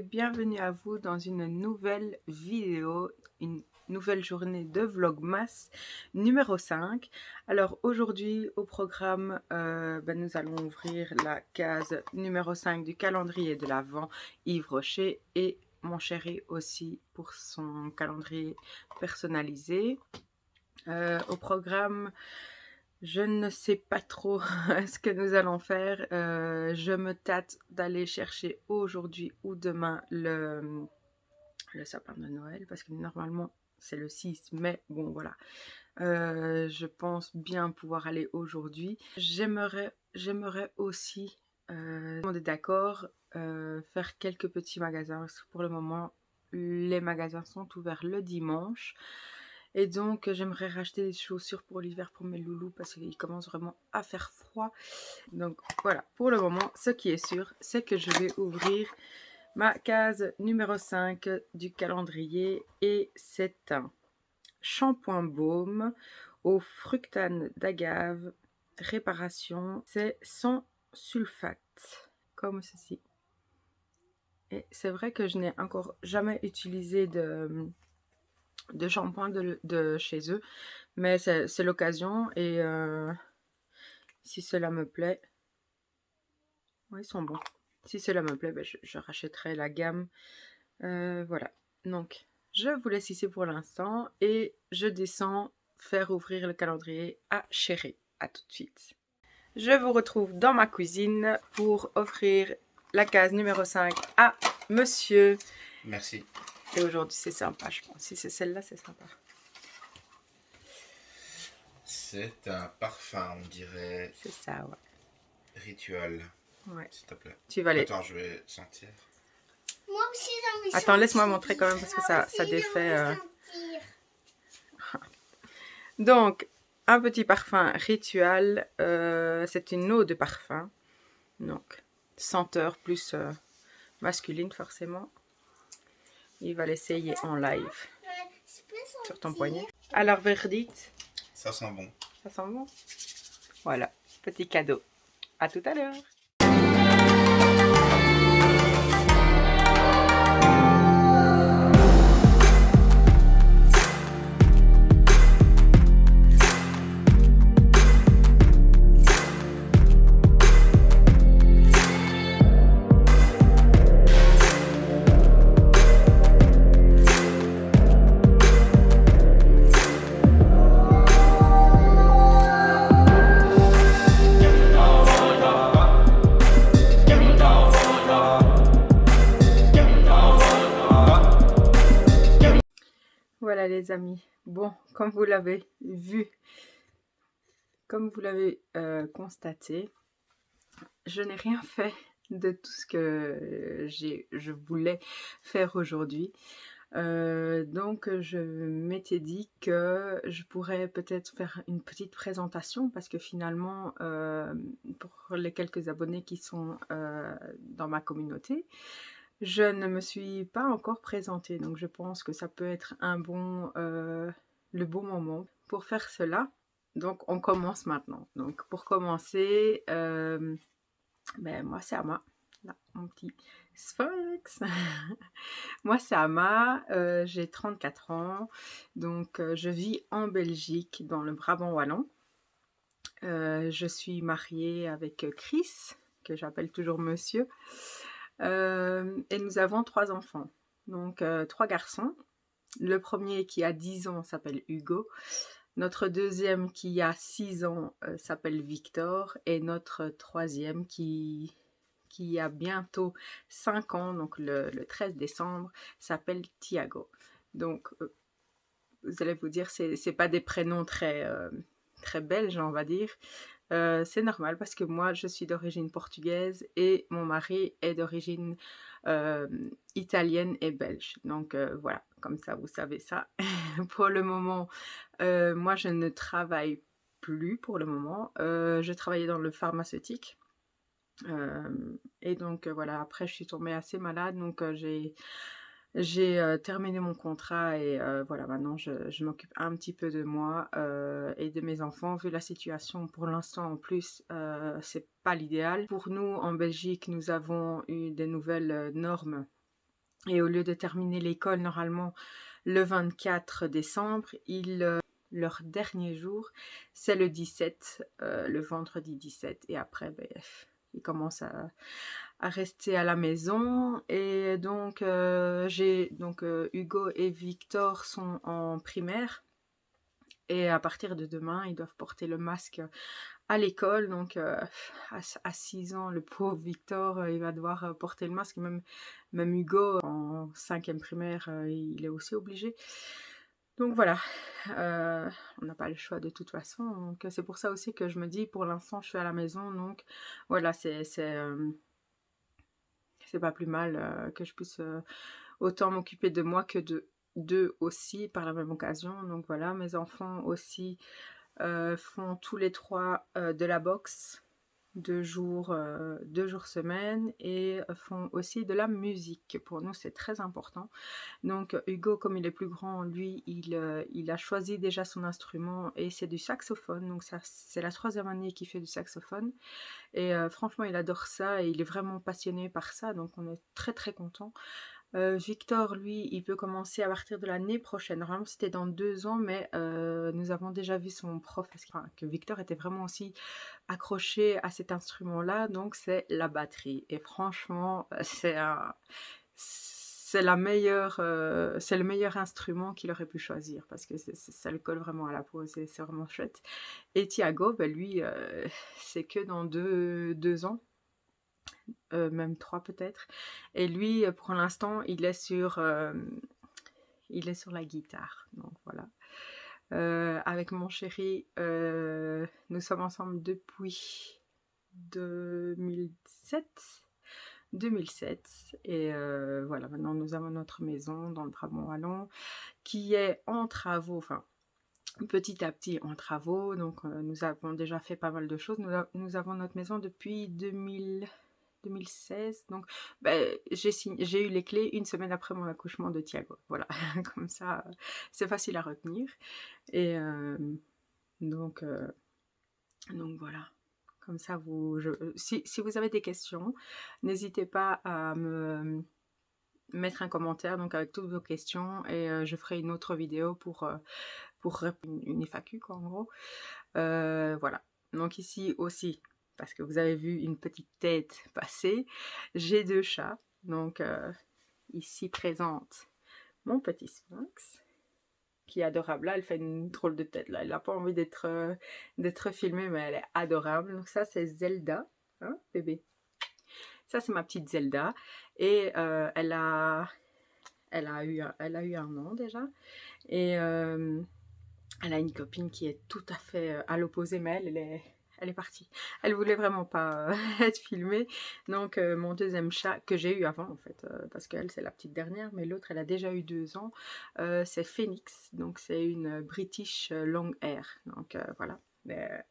bienvenue à vous dans une nouvelle vidéo, une nouvelle journée de Vlogmas numéro 5. Alors aujourd'hui au programme, nous allons ouvrir la case numéro 5 du calendrier de l'Avent Yves Rocher et mon chéri aussi pour son calendrier personnalisé. Au programme, je ne sais pas trop ce que nous allons faire. Je me tâte d'aller chercher aujourd'hui ou demain le sapin de Noël parce que normalement c'est le 6 mai. Bon voilà. Je pense bien pouvoir aller aujourd'hui. J'aimerais aussi, on est d'accord, faire quelques petits magasins parce que pour le moment les magasins sont ouverts le dimanche. Et donc j'aimerais racheter des chaussures pour l'hiver pour mes loulous parce qu'il commence vraiment à faire froid. Donc voilà, pour le moment, ce qui est sûr, c'est que je vais ouvrir ma case numéro 5 du calendrier. Et c'est un shampoing baume au fructane d'agave réparation. C'est sans sulfate, comme ceci. Et c'est vrai que je n'ai encore jamais utilisé de shampoing de chez eux, mais c'est l'occasion. Et si cela me plaît, oui, ils sont bons. Si cela me plaît, je rachèterai la gamme. Voilà, donc je vous laisse ici pour l'instant et je descends faire ouvrir le calendrier à Chéri. À tout de suite. Je vous retrouve dans ma cuisine pour offrir la case numéro 5 à monsieur. Merci. Et aujourd'hui c'est sympa, je pense. Si c'est celle-là, c'est sympa. C'est un parfum, on dirait. C'est ça, ouais. Rituel. Ouais. S'il te plaît. Tu vas aller. Attends, je vais sentir. Moi aussi, j'ai envie de Attends, laisse-moi sentir. montrer quand même parce que Moi ça aussi, j'ai défait. envie de sentir. Donc, un petit parfum rituel. C'est une eau de parfum. Donc, senteur plus masculine forcément. Il va l'essayer en live Je peux sentir. sur ton poignet. Alors, verdict. Ça sent bon. Ça sent bon. Voilà, petit cadeau. À tout à l'heure. Voilà les amis, bon, comme vous l'avez vu, comme vous l'avez constaté, je n'ai rien fait de tout ce que je voulais faire aujourd'hui. Donc je m'étais dit que je pourrais peut-être faire une petite présentation parce que finalement, pour les quelques abonnés qui sont dans ma communauté, je ne me suis pas encore présentée, donc je pense que ça peut être le bon moment pour faire cela. Donc on commence maintenant. Donc pour commencer, moi c'est Ama, là mon petit sphinx. Moi c'est Ama, j'ai 34 ans, donc je vis en Belgique dans le Brabant wallon. Je suis mariée avec Chris, que j'appelle toujours monsieur. Et nous avons 3 enfants, donc 3 garçons. Le premier qui a 10 ans s'appelle Hugo, notre deuxième qui a 6 ans s'appelle Victor, et notre troisième qui a bientôt 5 ans, donc le 13 décembre, s'appelle Thiago. Donc vous allez vous dire, c'est pas des prénoms très belges, on va dire. C'est normal parce que moi je suis d'origine portugaise et mon mari est d'origine italienne et belge. Donc voilà, comme ça vous savez ça. Pour le moment, moi je ne travaille plus pour le moment. Je travaillais dans le pharmaceutique. Et donc voilà, après je suis tombée assez malade, donc j'ai terminé mon contrat et voilà, maintenant je m'occupe un petit peu de moi et de mes enfants. Vu la situation pour l'instant en plus, c'est pas l'idéal. Pour nous en Belgique, nous avons eu des nouvelles normes Et au lieu de terminer l'école normalement le 24 décembre, leur dernier jour, c'est le 17, le vendredi 17. Et après, ben, ils commencent à rester à la maison. Et donc, Hugo et Victor sont en primaire. Et à partir de demain, ils doivent porter le masque à l'école. Donc, à 6 ans, le pauvre Victor, il va devoir porter le masque. Même Hugo, en 5e primaire, il est aussi obligé. Donc voilà, on n'a pas le choix de toute façon. Donc c'est pour ça aussi que je me dis, pour l'instant, je suis à la maison. Donc voilà, c'est pas plus mal que je puisse autant m'occuper de moi que d'eux aussi par la même occasion. Donc voilà, mes enfants aussi font tous les 3 de la boxe 2 jours semaine et font aussi de la musique. Pour nous, c'est très important. Donc Hugo, comme il est plus grand, lui, il a choisi déjà son instrument et c'est du saxophone. Donc ça, c'est la 3e année qu'il fait du saxophone. Et franchement, il adore ça et il est vraiment passionné par ça. Donc on est très très content. Victor, lui, il peut commencer à partir de l'année prochaine. Normalement, c'était dans 2 ans, mais nous avons déjà vu son prof, que Victor était vraiment aussi accroché à cet instrument-là, donc c'est la batterie. Et franchement, c'est le meilleur instrument qu'il aurait pu choisir, parce que ça le colle vraiment à la peau, c'est vraiment chouette. Et Thiago, ben lui, c'est que dans 2 ans. Même 3 peut-être. Et lui, pour l'instant, il est sur la guitare. Donc voilà. Avec mon chéri, nous sommes ensemble depuis 2007. Et voilà, maintenant nous avons notre maison dans le Brabant-Wallon qui est en travaux, enfin petit à petit en travaux. Donc nous avons déjà fait pas mal de choses. Nous avons notre maison depuis 2016. Donc, ben, j'ai eu les clés 1 semaine après mon accouchement de Thiago. Voilà, comme ça, c'est facile à retenir. Et donc voilà. Comme ça, si vous avez des questions, n'hésitez pas à me mettre un commentaire donc avec toutes vos questions et je ferai une autre vidéo pour une FAQ quoi, en gros. Voilà. Donc ici aussi, parce que vous avez vu une petite tête passer, j'ai 2 chats. Donc ici présente mon petit sphinx, qui est adorable. Là, elle fait une drôle de tête. Là, elle n'a pas envie d'être filmée, mais elle est adorable. Donc ça, c'est Zelda, hein, bébé. Ça, c'est ma petite Zelda. Et elle a eu 1 an déjà. Et elle a une copine qui est tout à fait à l'opposé, mais elle est partie. Elle voulait vraiment pas être filmée. Donc mon 2e chat, que j'ai eu avant en fait, parce qu'elle c'est la petite dernière, mais l'autre elle a déjà eu 2 ans, c'est Phoenix. Donc c'est une British long hair. Donc voilà. Mais,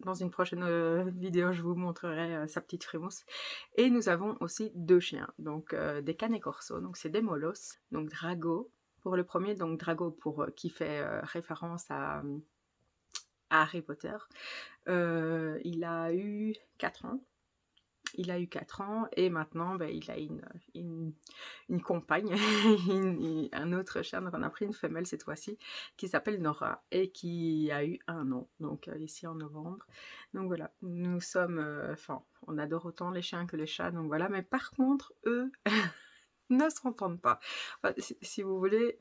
dans une prochaine vidéo, je vous montrerai sa petite frimousse. Et nous avons aussi 2 chiens, donc des Canet Corso, donc c'est des molosses. Donc Drago, pour le premier, donc Drago qui fait référence à Harry Potter. Il a eu 4 ans. Et maintenant ben, il a une compagne, un autre chien. Donc on a pris une femelle cette fois-ci qui s'appelle Nora et qui a eu 1 an, donc ici en novembre. Donc voilà, nous sommes, on adore autant les chiens que les chats, donc voilà. Mais par contre, eux ne s'entendent pas. Enfin, si vous voulez,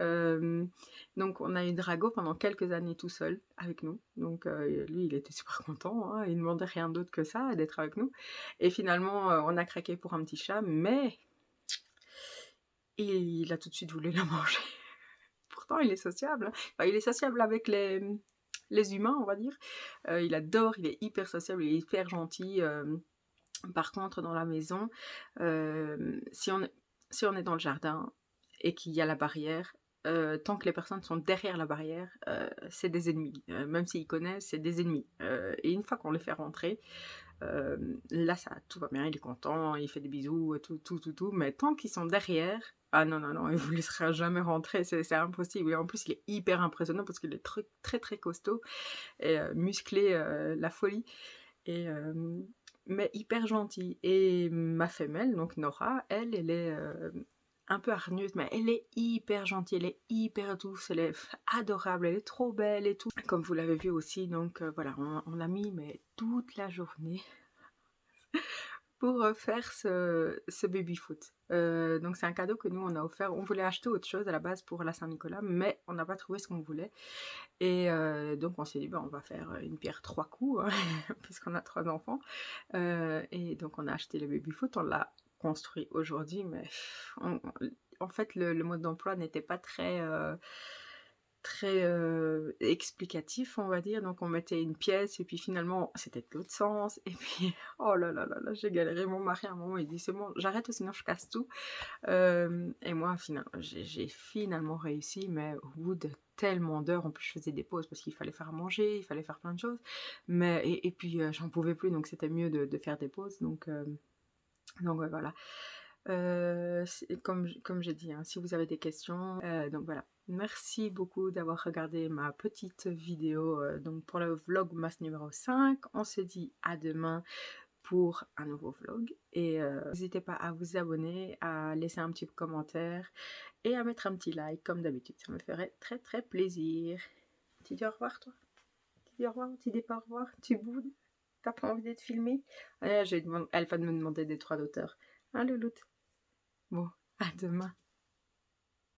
donc on a eu Drago pendant quelques années tout seul avec nous. Donc lui, il était super content, hein, il ne demandait rien d'autre que ça, d'être avec nous. Et finalement, on a craqué pour un petit chat, mais il a tout de suite voulu la manger. Pourtant, il est sociable. Enfin, il est sociable avec les humains, on va dire. Il adore, il est hyper sociable, il est hyper gentil. Par contre, dans la maison, si on est dans le jardin et qu'il y a la barrière, tant que les personnes sont derrière la barrière, c'est des ennemis. Même s'ils connaissent, c'est des ennemis. Et une fois qu'on les fait rentrer, là, tout va bien, il est content, il fait des bisous, tout. Mais tant qu'ils sont derrière, ah non, il vous laissera jamais rentrer, c'est impossible. Et en plus, il est hyper impressionnant parce qu'il est très très costaud et musclé, la folie. Et mais hyper gentil. Et ma femelle, donc Nora, elle est un peu hargneuse, mais elle est hyper gentille, elle est hyper douce, elle est adorable, elle est trop belle et tout. Comme vous l'avez vu aussi, donc voilà, on l'a mis mais toute la journée pour faire ce baby-foot. Donc c'est un cadeau que nous on a offert. On voulait acheter autre chose à la base pour la Saint-Nicolas, mais on n'a pas trouvé ce qu'on voulait. Et donc on s'est dit, on va faire une pierre trois coups, hein, puisqu'on a 3 enfants. Et donc on a acheté le baby-foot, on l'a construit aujourd'hui, mais en fait le mode d'emploi n'était pas très explicatif, on va dire. Donc on mettait une pièce et puis finalement c'était de l'autre sens. Et puis oh là là là là, j'ai galéré. Mon mari à un moment il dit c'est bon, j'arrête ou sinon je casse tout. Et moi j'ai finalement réussi, mais au bout de tellement d'heures, en plus je faisais des pauses parce qu'il fallait faire à manger, il fallait faire plein de choses. Mais et puis j'en pouvais plus, donc c'était mieux de faire des pauses. Donc ouais, voilà. Comme j'ai dit, hein, si vous avez des questions, donc voilà. Merci beaucoup d'avoir regardé ma petite vidéo donc pour le vlog masse numéro 5. On se dit à demain pour un nouveau vlog. Et n'hésitez pas à vous abonner, à laisser un petit commentaire et à mettre un petit like comme d'habitude. Ça me ferait très très plaisir. Tu dis au revoir toi? Tu dis au revoir? Tu dis pas au revoir? Tu boudes? T'as pas envie d'être filmée? Elle va me demander des droits d'auteur. Hein, louloute? Bon, à demain.